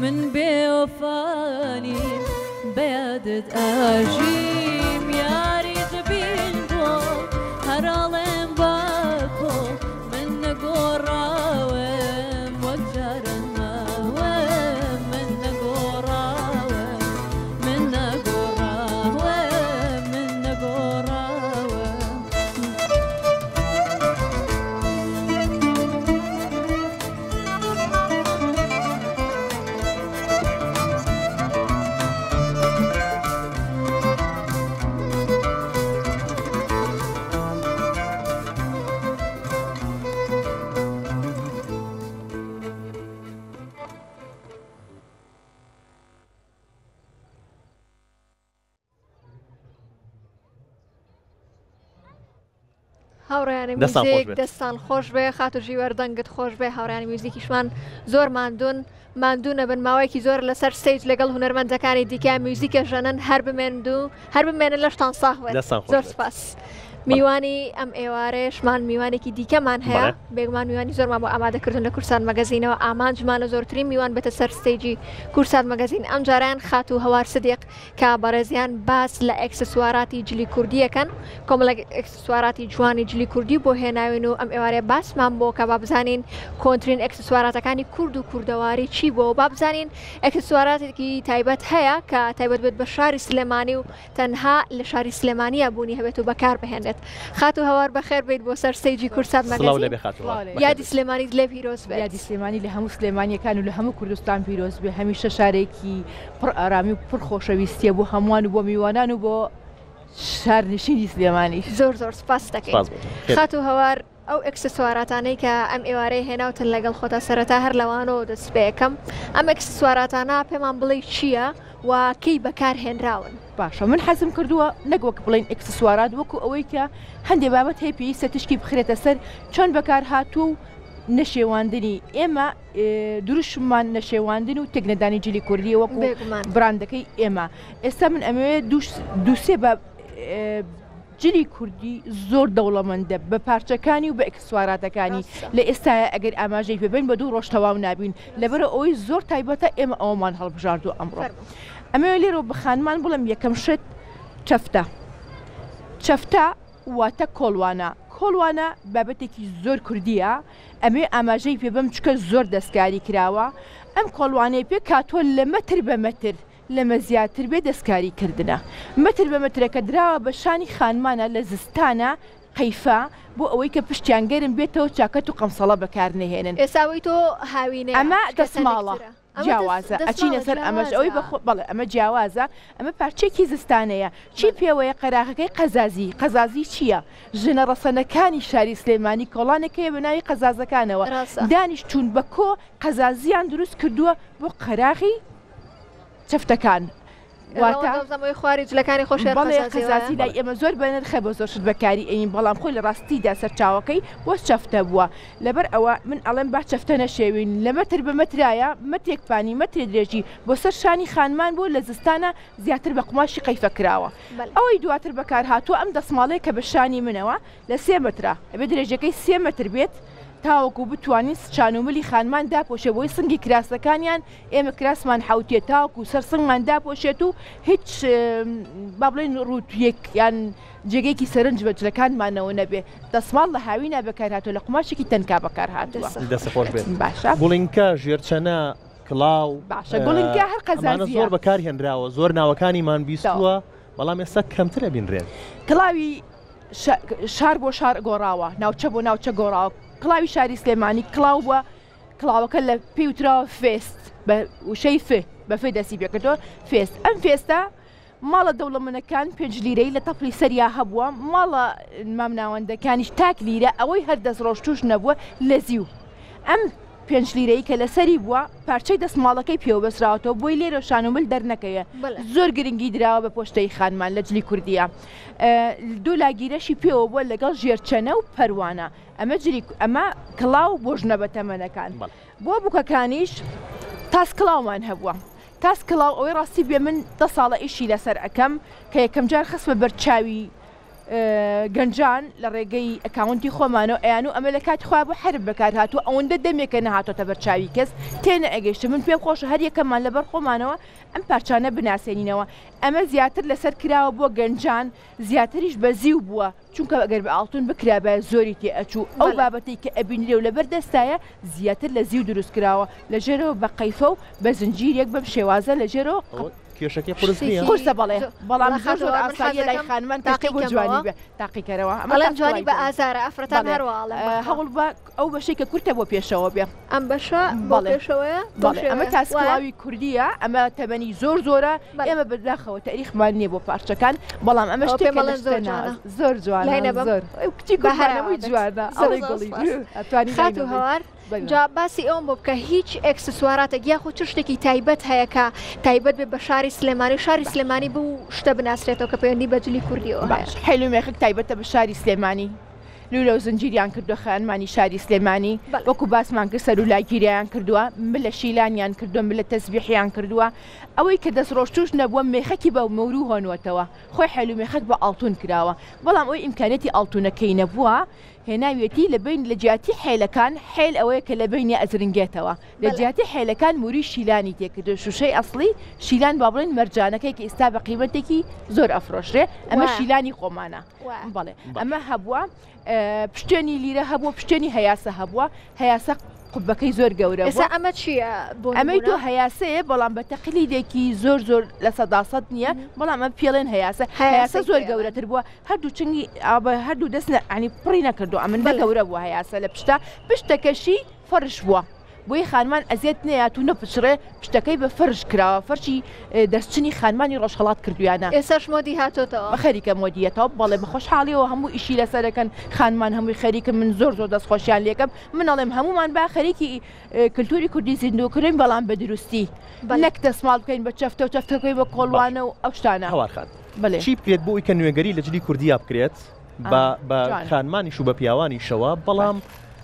من بیوفانی بیادت آجیم یاری جبین بو هرالم باکو من نگوراوم وگجارن ماوم من نگوراوم من نگوراوم من نگوراوم هاوڕێیانی موزیک دەستان خۆش بێ خاتوژی وەردەنگت خۆش بێ هاوڕێیانی موزیکیشمان زۆر ماندوونە بن ماوەیەکی زۆر لەسەر ستەیج لەگەڵ هونەرمەندەکانی دیکە موزیکە ژەنن هەر بمێنن لەشتان ساغ بێت زۆر سپاس میوانی ئەم ئێوارەیەشمان میوانێکی دیکەمان هەیە بێگومان میوانی زۆرمان بۆ ئامادەکردن لە کورسان مەگەزینەوە ئامانجمانە زۆرترین میوان بێتە سەر ستێجی کورسان مەگەزین ئەم جاریان خات و هەوار سدیق کە بەڕێزیان باس لە ئەکسسواراتی جلی کوردیەکەن کۆمەڵە ئەکسسواراتی جوانی جلی کوردی بۆ هێناوین و ئەم ئێوارەیە باسمان بۆ کە بابزانین کۆنترین ئەکسسواراتەکانی کورد و کوردەواری چی بۆ بابزانین ئەکسسواراتێکی تایبەت هەیە کە تایبەت بێت بە شاری سلێمانی و تەنها لە شاری سلێمانیە بوونی هەبێت و بەکار بهێنێت خات و هەوار بەخێر بێت بۆ سەر ستێجی کورسان مەگەزین یادی سلێمانیت لێ پیرۆز بێت یادی سلێمانی لە هەموو سلێمانیەکان و لە هەموو کوردستان پیرۆز بێ هەمیشە شارێکی پڕ ئارامی و پڕ خۆشەویستیە بۆ هەمووان و بۆ میوانان و بۆ شارنشینی سلێمانی زۆر سپاس دەکەین خات و هەوار ئەو ئەکسسواراتانەی کە ئەم ئێوارەی هێناوتن لەگەڵ خۆتا سەرەتا هەر لەوانەوە دەست پێەکەم ئەم ئەکسسواراتانە پێمان بڵێ چییە و کەی بەکار هێنراون باشە من حەزم کردووە نەگوەک بڵین ئەکسسوارات وەکو ئەوەی کە هەندێک بابەت هەیە پێویستە تشکی بخرێتە سەر چۆن بەکار هاتوو نەشێواندنی ئێمە دروشمان نەشێواندن و تێکنەدانی جلی کوردی وەکو براندەکەی ئێمە ئێستا من ئەمەوێت دووسێ بە جلی کوردی زۆر دەوڵەمەندە بە پارچەکانی و بە ئەکسسواراتەکانی لە ئێستاە ئەگەر ئاماژەی پێبین بە دوو ڕۆژ تەواو نابین لەبەرە ئەوەی زۆر تایبەتە ئێمە ئەومان هەڵبژاردو ئەمڕۆ ئەمە لێرە بخانمان بڵم یەکەم شت چەفتە چەفتە واتە کۆڵوانە کۆڵوانە بابەتێکی زۆر کوردیە ئەمێ ئاماژەی پێبم چکە زۆر دەستکاری کراوە ئەم کۆڵوانەی پێ کاتۆ لە مەتر بە مەتر لەمە زیاتر بێ دەستکاری کردنە مەتر بە مەترەکە دراوە بە شانی خانمانە لە زستانە قەیفا بۆ ئەوەی کە پشتیانگەرم بێتەوە چاکەت و قەمسەڵە بەکارنهێنن ئێساوی تۆ هاوینە ئەمە دەسماڵە جیاوازە ئەچینە سەر ئەمەش ئەوەی بەڵێ ئەمە جیاوازە ئەمە پارچێکی زستانەیە چی پێوەیە قەراغەکەی قەزازی چییە ژنە ڕەسەنەکانی شاری سلێمانی کۆڵانەکەیە بە ناوی قەزازەکانەوە دانیشتون بە کۆ قەزازیان دروست کردووە بۆ قەراغی چەفتەکان واتەزەمەوەی خواری جلەکانی خۆش قەزازی لای ئێمە زۆر بەنرخە بە زۆر شت بەکاری ئەین بەڵام خۆی لە ڕاستیدا سەرچاوەکەی بۆ چەفتە بووە لەبەر ئەوە من ئەڵێم با چەفتە نەشێوین لە مەتر بە مەترایە مەتێکپانی مەترێ درێژی بۆ سەر شانی خانمان بوو لە زستانە زیاتر بە قماشی قەیفە کراوە ئەوەی دواتر بەکار هاتووە ئەم دەسماڵەیە کە بە شانی منەوە لە 3 مترە ئەبێ درێژەکەی 3 متر بێت تاوەکو بتوانین چانوملی خانمان داپۆشێ بۆی سنگی کراسەکانیان ئێمە کراسمان حوتێت تاوەکو سەر سنگمان داپۆشێت و هیچ با بڵێن ڕوتویەک یان جێگەیەکی سەرنج بە جلەکانمانەوە نەبێ دەسماڵ لە هاوینە بەکار هاتووە لە قماشێکی تەنکا بەکار هاتووە دەستی خۆش بێت باشە گوڵینکە ژێرچەنە کڵاو باشە گوڵینکە هەر قەزازیە زۆر بەکار هێنراوە زۆر ناوەکانیمان بیستووە بەڵام ئێستا کەمترە بینڕێن کڵاوی شار بۆ شار گۆڕاوە ناوچە بۆ ناوچە گۆڕاوە کڵاوی شاری سلێمانی کڵاو بووە کڵاوەکە لە پێی وتراوە فێست بە وشەی بە فێ دەستی پێکردەوە فێست ئەم فێستە ماڵە دەوڵەمەنەکان 5 لیرەی لە تەپڵی سەریا هەبووە ماڵە مامناوەندەکانیش تاک لیرە ئەوەی هەر دەست ڕۆژ توش نەبووە لە زیو ئەم 5 لیرەی کە لەسەری بووە پارچەی دەسماڵەکەی پێوە بەسراوەوە بۆی لێرە شانومل دەرنەکەیە زۆر گرنگی دراوە بە پۆشتەی خانمان لە جلی کوردیە دوو لاگیرەشی پێوە بووە لەگەڵ ژێرچەنە و پەروانە ئەمە کڵاو بۆ ژنە بە تەمەنەکان بۆ بووکەکانیش تاس کڵاومان هەبووە تاس کڵاو ئەوەی ڕاستی بێ من 10 ساڵە ئیشی لەسەر ئەەکەم کە یەکەم جار خستمە بەرچاوی گەنجان لە ڕێگەی ئەکاونتی خۆمانەوە ئەیان و ئەمە لە کاتی خوا بۆ حرب بەکار هاتووە ئەوەندە دەمێکە نەهاتۆتە بەرچاوی کەس تێنە ئەگەیشتە من پێم خۆشە هەر یەکەمان لەبەر خۆمانەوە ئەم پارچانە بناسێنینەوە ئەمە زیاتر لەسەر کراوە بۆ گەنجان زیاتریش بە زیو بووە چونکە ئەگەر بە ئاڵتون بکرا بە زۆری تێ ئەچوو ئەو بابەتی کە ئەبینرێ و لەبەر دەستایە زیاتر لە زیو دروست کراوە لەژێرەوە بە قەیفە و بە زنجیرێک بەم شێوازە لەژێرەوە کێشەکەی قورسنیە قورسە بەڵێ بەڵام زۆر ئاساییە لای خانمان تاقی بۆ جوانی بێ تاقیکەرەوە ئەمە جوانی بە ئازارە ئەفرەتان هەروەڵە هەوڵ بە ئەو بەشەی کە کورتە بۆ پێشەوە بێ ئەم بەشە بەڵێشەوەیە ئەمە تاسکڵاوی کوردیە ئەمە تەبەنی زۆرە ئێمە بەداخەوە تاریخمان نییە بۆ پارچەکان بەڵام ئەمە شتێک زۆر جوانە زۆر کچی بەهرەمووی جوانە ئەڵێ گوڵی ئەتوانی خات و هەوار جا باسی ئەوم بۆ بکە هیچ ئەکسسواراتێک یاخۆ چ شتێکی تایبەت هەیە کە تایبەت بێ بە شاری سلێمانی شاری سلێمانی بوو شتە بناسرێتەوە کە پەیوەندی بە جلی کوردیەوە حیلومێخک تایبەتە بە شاری سلێمانی لولە و زنجیریان کردو خانمانی شاری سلێمانی وەکو باسمان کرد سەرولایگیریان کردووە ملە شیلانیان کردووە ملە تەسبیحیان کردووە ئەوەی کە دەست ڕۆشتوش نەبووە مێخەکی بە مەورو هۆنوەتەوە خۆی حەلو مێخەک بە ئاڵتون کراوە بەڵام ئەوی ئیمکانەتی ئاڵتونەکەی نەبووە هێناوێتی لە بین لە جیاتی حێلەکان حێل ئەوەیە کە لە بینی ئەزرنگێتەوە لە جیاتی حێلەکان موری شیلانی تێکردو شوشەی ئەسڵی شیلان با بڵێن مەرجانەکەی کە ئێستا بە قیمەتێکی زۆر ئەفرۆشرێ ئەمە شیلانی خۆمانە بەڵێ ئەمە هەبووە پشتێنی لیرە هەبووە پشتێنی هەیاسە هەبووە هەیاسە قوبەکەی زۆر گەورە ئەمە چییە ئەمەی تۆ هەیاسەیە بەڵام بە تەقلیدێکی زۆر زۆر لە سەداسەد نییە بەڵام ئەمە پێڵێن هەیاسە زۆر گەورەتر بووە هەردوو چنگی هەردوو دەست عنی پڕی نەکردو ئەمن بە گەورە بووە هەیاسە لە پشتەکەشی فەرش بووە بۆی خانمان ئەزیێت نەیات و نەپچڕێ پشتەکەی بە فەرش کراوە فەرشی دەستچنی خانمانی ڕۆژهەڵات کردویانە ئێساش مۆدی هاتۆتەوە بە خەریکە مۆدیەتەوە بەڵێ بە خۆشحاڵیەوە هەموو ئیشی لەسەرەکەن خانمان هەمووی خەریکە من زۆر دەستخۆشیان لێکم منەڵێم هەمومان با خەریکی کللتوری کوردی زیندوکردین بەڵام بە دروستی نەک دەسماڵ بکەین بە چەفتە و چەفتەکەی بە کۆڵوانە و ئەو شتانە هەوارخان چی بکرێت بۆ ئەوی کە نوێگەری لە جلی کوردیا بکرێت بە خانمانیش و بە پیاوانیشەوە بەڵام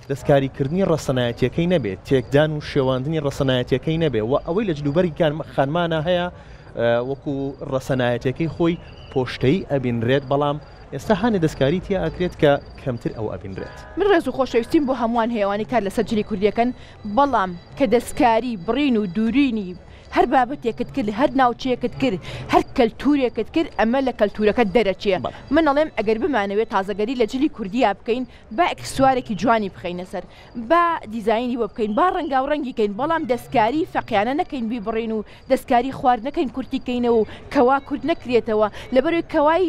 دەستکاریکردنی ڕەسەنایەتیەکەی نەبێت تێکدان و شێواندنی ڕەسەنایەتیەکەی نەبێ و ئەوەی لە جلوبەری خانمانە هەیە وەکو ڕەسەنایەتەکەی خۆی پۆشتەی ئەبینرێت بەڵام ئێستا هاانێ دەستکاری تیا ئەکرێت کە کەمتر ئەو ئەبینرێت من ڕێز و خۆشەویستیم بۆ هەمووان هێوانی کار لەسەر جلی کوردیەکەن بەڵام کە دەستکاری بڕین و دوورینی هەر بابەتێکت کرد هەر ناوچەیەکت کرد هەر کەلتورێکت کرد ئەمە لە کەلتورەکەت دەرەچێ من ئەڵێم ئەگەر بمانەوێت تازەگەری لە جلی کوردیا بکەین با ئەکسسوارێکی جوانی بخەینە سەر با دیزایانی بۆ بکەین با ڕەنگا و ڕەنگی کەین بەڵام دەستکاری فەقیانە نەکەین بیبڕین و دەستکاری خوارد نەکەین کورتیکەینەوە و کەوا کورد نەکرێتەوە لەبەروی کەوای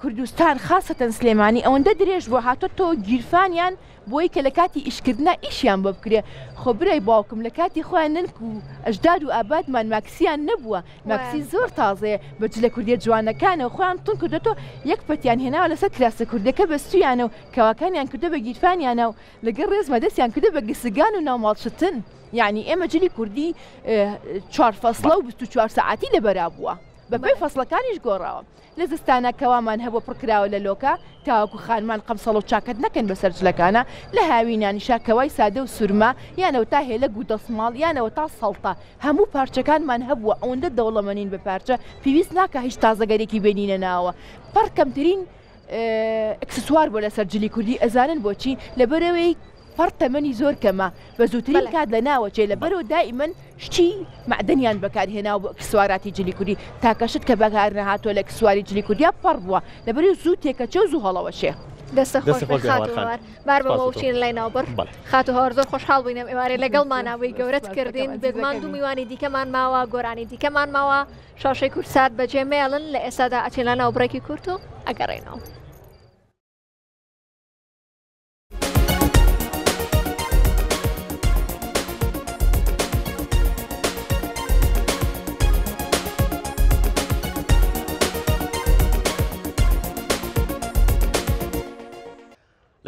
کوردستان خاصەتەن سلێمانی ئەوەندە درێژ بۆ هاتۆ تۆ گیرفانیان بۆی کە لە کاتی ئیشکردنا ئیشیان بۆ بکرێ خۆ برای باوکم لە کاتی خۆیان ننک و ئەژداد و ئابادمان ماکسیان نەبووە ماکسی زۆر تازەیە بەجلە کوردیە جوانەکانەوە خۆیان تون کردێتەوە یەک پەتیان هێناوە لەسەر کراسە کوردەکە بەستویانە و کەواکانیان کردە بە گیرفانیانە و لەگەڵ ڕێزمە دەستیان کردە بە گسگان و ناوماڵشتن یعنی ئێمە جلی کوردی 4 فەسڵە و 24 ساعتی لەبەرا بووە بەپێی فەسڵەکانیش گۆڕاوە لە زستانە کەوامان هەبوو پڕکراوە لە لۆکە تاوەکو خانمان قەمسەڵ و چاکت نەکەن بەسەر جلەکانە لە هاوینانیشا کەوای سادە و سورما یانەوە تا هێلە و دەسماڵ یانەوە تا سەڵتە هەموو پارچەکانمان هەبووە ئەوەندە دەوڵەمەنین بە پارچە پێویست ناکە هیچ تازەگەرێکی بینینە ناوە پڕ کەمترین ئەکسسوار بۆ لەسەر جلی کوردی ئەزانن بۆچی لەبەرەوەی پڕ تەمەنی زۆر کەمە بە زووترین کات لە ناوەچێ لەبەرەوە دائیمەن شتی معدەنیان بەکارهێناوە بۆ ئەکسسواراتی جلی کوردی تاکەشت کە بەکار نەهاتۆ لە ئەکسسواری جلی کوردیا پڕ بووە لەبەرەوەی زوو تێکەچە و زوو هەڵەوەشێ دەستە خۆش بار بەمەوچین لای ناوبڕ خات و هەوار زۆر خۆشحاڵ بووینم ئێوارێ لەگەڵماناوەی گەورەت کردین بێگومان دوو میوانی دیکەمان ماوە گۆرانی دیکەمان ماوە شاشەی کورسات بەجێ مێڵن لە ئێستادا ئەچین لە ناوبڕێکی کورت و ئەگەڕێنەوە.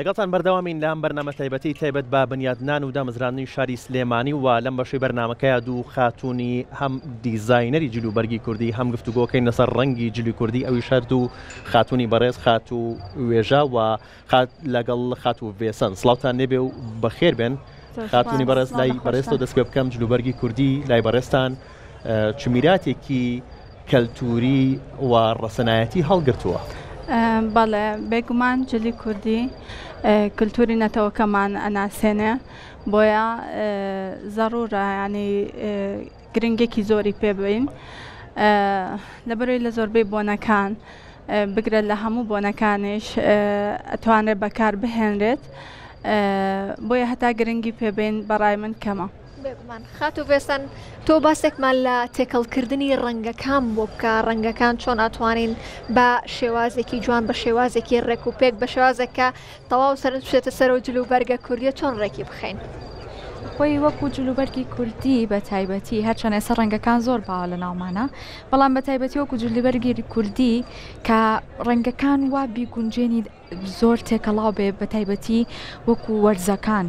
لەگەڵتان بەردەوامین لەم بەرنامە تایبەتی تایبەت بە بنیادنان و دامەزرانی شاری سلێمانی و لەم بەشەی بەرنامەکەیە دوو خاتوونی هەم دیزاینەری جلوبەرگی کوردی هەم گفتوگۆکەی لەسەر ڕەنگی جلی کوردی ئەوی شەرد و خاتوونی بەڕێز خات و وێژە و لەگەڵ خات و ڤێسەن سڵاوتان نێبێ و بەخێر بێن خاتوونی بەڕێز لای بەڕێستەوە دەست پێ بکەم جلوبەرگی کوردی لای بەڕێستان چمیراتێکی کەلتوری و ڕەسەنایەتی هەڵگرتووە. بەڵێ بێگومان جلی کوردی کللتوری نەتەوەکەمان ئەناسێنێ بۆیە زەڕورە ینی گرنگێکی زۆری پێبین لەبەرەوەی لە زۆربەی بۆنەکان بگرێت لە هەموو بۆنەکانیش ئەتوانێت بەکار بهێنرێت بۆیە هەتا گرنگی پێبین بەڕای من کەمە. خات و ڤێسەن تۆ باسێکمان لە تێکەڵکردنی ڕەنگەکان بۆ بکە ڕەنگەکان چۆن ئاتوانین بە شێوازێکی جوان بە شێوازێکی ڕێک و پێک بە شێوازێکە تەواو سەرنج بشێتە سەر و جلوبەرگە کوردیە چۆن ڕێکی بخەین. خۆی وەکو جلوبەرگی کوردی بە تایبەتی هەرچەند ئێستا ڕەنگەکان زۆر باوە لە ناومانە بەڵام بە تایبەتی وەکو جلوبەرگی کوردی کە ڕەنگەکان وا بیگونجێنی زۆر تێکەڵاو بێ بە تایبەتی وەکو وەرزەکان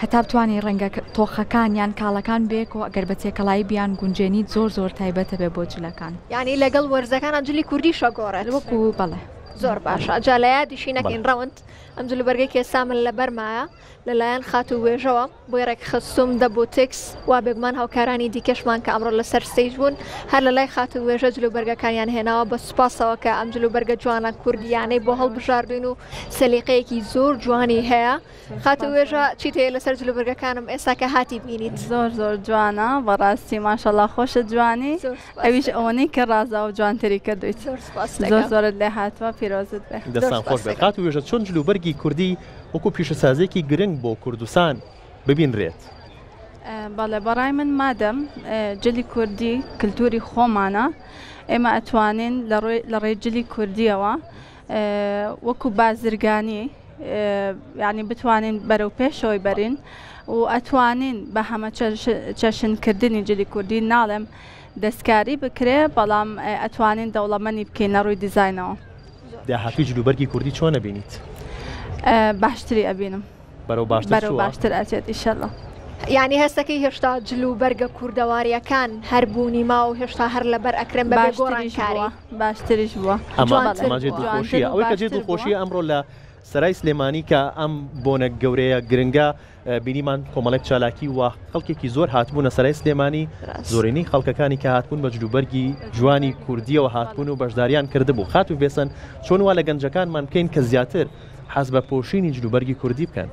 هەتا بتوانین ڕەنگە تۆخەکان یان کاڵەکان بێک و ئەگەر بە تێکەڵایی بیان گونجێنی زۆر تایبەتە بێ بۆ جلەکان یعنی لەگەڵ وەرزەکان جلی کوردی شەگۆڕێت وەکو بەڵێ زۆر باشە جا لە یادیشی نەکەین ڕەوند ئەم جلوبەرگەی کێسامن لە بەرمایە لەلایەن خات و وێژەوە بۆی ڕێک خستوم دە بوتکس وا بێگومان هاوکارانی دیکەشمان کە ئەمڕۆ لەسەر ستەیج بوون هەر لە لای خات و وێژە جلوبەرگەکانیان هێناوە بە سوپاسەوە کە ئەم جلوبەرگە جوانە کوردیانەی بۆ هەڵبژاردوین و سەلیقەیەکی زۆر جوانی هەیە خات و وێژە چیت هەیە لەسەر جلوبەرگەکانم ئێستا کە هاتی بینیت زۆر زۆر جوانە بەڕاستی ماشەڵڵا خۆشە جوانی ئەویش ئەوەی کە ڕازا و جوانتری کردویت زۆر زۆرت لێ هاتووە پیرۆزت بێ دەستان خۆش بێت خات و وێژە چۆن جلوبەرگی کوردی وەکو پیشەسازێکی گرنگ بۆ کوردستان ببینرێت بەڵێ بەڕای من مادەم جلی کوردی کللتوری خۆمانە ئێمە ئەتوانین لە ڕێ جلی کوردیەوە وەکو بازرگانی یعنی بتوانین بەرەو پێشەوەی بەرین و ئەتوانین بە هەمە چەشنکردنی جلی کوردی ناڵێم دەستکاری بکرێ بەڵام ئەتوانین دەوڵەمەنی بکەین لە ڕووی دیزاینەوە داهاتوی جلوبەرگی کوردی چۆن ئەبینیت باشتری ئەبینم بەرەو باشتر ئەچێت ئیشەڵڵا یعنی هەستەکەی هێشتا جلوبەرگە کوردەواریەکان هەربوونی ما و هێشتا هەر لەبەر ئەکرێن بە گۆڕانکاری باشتریش بووە ئەماجێت دڵخۆشیە ئەوەی کە جێت دڵخۆشیە ئەمڕۆ لە سەرای سلێمانی کە ئەم بۆنە گەورەیە گرنگە بینیمان کۆمەڵێک چالاکی و خەڵکێکی زۆر هاتبوونە سەرای سلێمانی زۆرینەی خەڵکەکانی کە هاتبوون بە جلوبەرگی جوانی کوردیەوە هاتبوون و بەشداریان کردبوو خات و بێسن چۆن وا لە گەنجەکانمان بکەین کە زیاتر حەز بە پۆشینی جلوبەرگی کوردی بکەن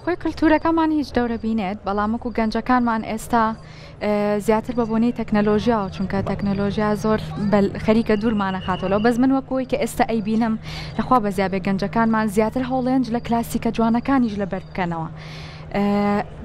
خۆی کللتورەکەمان هیچ دەورە بینێت بەڵام وەکو گەنجەکانمان ئێستا زیاتر بە بۆنەی تەکنەلۆژیا و چونکە تەکنەلۆژیا زۆر خەریکە دوورمانە خاتەوە بەس من وەکوی کە ئێستا ئەیبینم لەخوا بە زیابێ گەنجەکانمان زیاتر هەوڵێنج لە کلاسیکە جوانەکانیش لەبەر بکەنەوە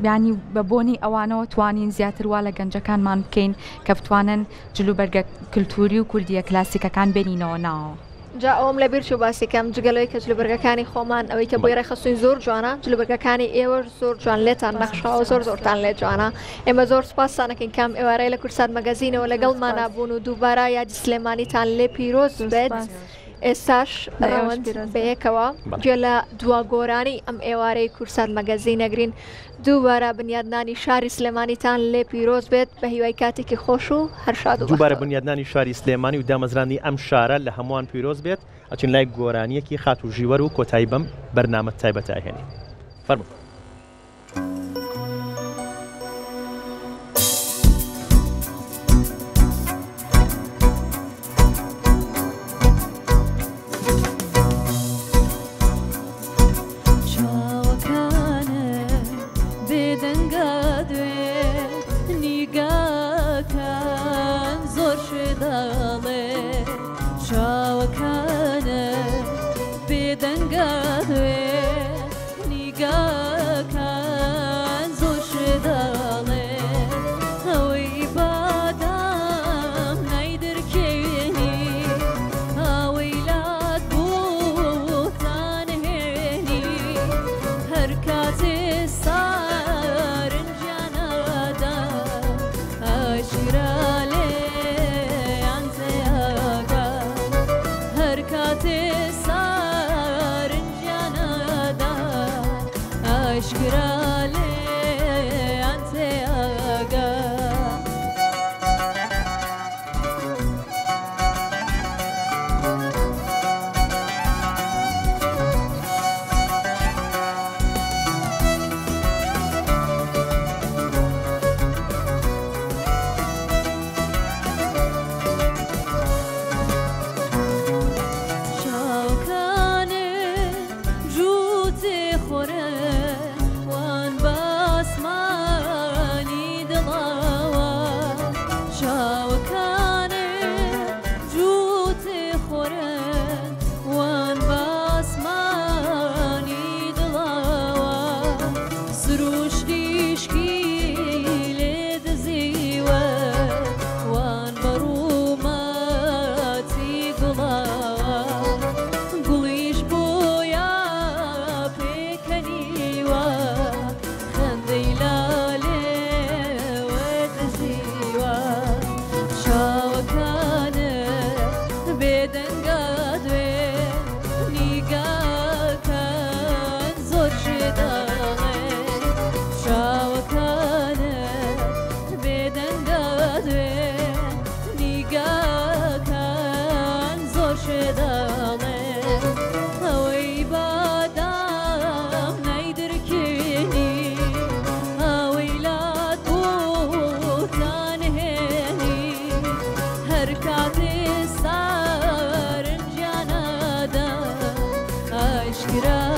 ینی بە بۆنی ئەوانەوە توانین زیاتر وا لە گەنجەکانمان بکەین کە بتوانن جلوبەرگە کللتوری و کوردیە کلاسیکەکان بێنینەوە ناوە جا ئەوم لە بیر چوو باسیکەم جگەلەوەی کە جلوبەرگەکانی خۆمان ئەوەی کە بۆی ڕێخستوین زۆر جوانە جلوبەرگەکانی ئێوە زۆر جوان لێتان نەخشاوە زۆر زۆرتان لێ جوانە ئێمە زۆر سوپاسانەکەین کام ئێوارەی لە کورسات مەگەزینەوە لەگەڵمانە بوون و دووبارە یادی سلێمانیتان لێ پیرۆز بێت ئێستاش بەیەکەوە گوێ لە دواگۆرانی ئەم ئێوارەی کورسات مەگەزین نەگرین دووبارە بنیادنانی شاری سلێمانیتان لێ پیرۆز بێت بە هیوای کاتێکی خۆش و هەرشاد و دووبارە بنیادنانی شاری سلێمانی و دامەزرانی ئەم شارە لە هەمووان پیرۆز بێت ئەچین لای گۆرانیەکی خات و ژیوەر و کۆتایی بەم بەرنامە تایبەت ئاهێنی فەرموو هەر کاتێ سارنجیانەدا ئاشکرا